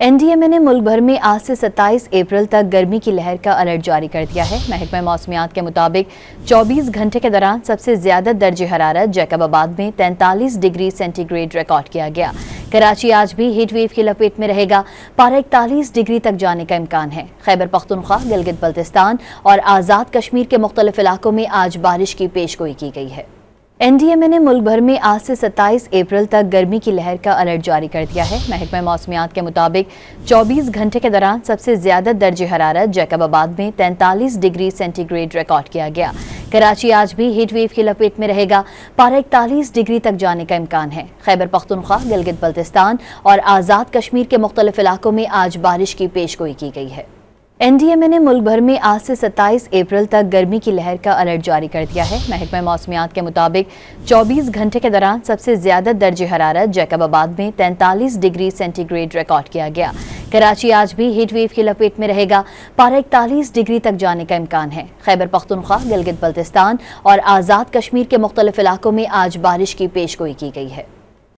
NDMA ने मुल्क भर में आज से 27 अप्रैल तक गर्मी की लहर का अलर्ट जारी कर दिया है। महकमा मौसमियात के मुताबिक 24 घंटे के दौरान सबसे ज्यादा दर्जे हरारत जैकबाबाद में 43 डिग्री सेंटीग्रेड रिकॉर्ड किया गया। कराची आज भी हीट वेव की लपेट में रहेगा। पारा 41 डिग्री तक जाने का इम्कान है। खैबर पख्तूनख्वा, गिलगित बल्तिस्तान और आज़ाद कश्मीर के मुख्तलिफ इलाकों में आज बारिश की पेशगोई की गई है। एनडीएमए ने मुल्क भर में आज से 27 अप्रैल तक गर्मी की लहर का अलर्ट जारी कर दिया है। महकमा मौसमियात के मुताबिक 24 घंटे के दौरान सबसे ज्यादा दर्जे हरारत जैकबाबाद में 43 डिग्री सेंटीग्रेड रिकॉर्ड किया गया। कराची आज भी हीट वेव की लपेट में रहेगा। पारा 41 डिग्री तक जाने का इम्कान है। खैबर पख्तूनख्वा, गिलगित बल्तिस्तान और आज़ाद कश्मीर के मुख्तलिफ इलाकों में आज बारिश की पेशगोई की गई है। एनडीएमए ने मुल्क भर में आज से 27 अप्रैल तक गर्मी की लहर का अलर्ट जारी कर दिया है। महकमा मौसमियात के मुताबिक 24 घंटे के दौरान सबसे ज्यादा दर्जे हरारत जैकबाबाद में 43 डिग्री सेंटीग्रेड रिकॉर्ड किया गया। कराची आज भी हीट वेव की लपेट में रहेगा। पारा 41 डिग्री तक जाने का इम्कान है। खैबर पख्तूनख्वा, गिलगित बल्तिस्तान और आज़ाद कश्मीर के मुख्तलिफ इलाकों में आज बारिश की पेशगोई की गई है।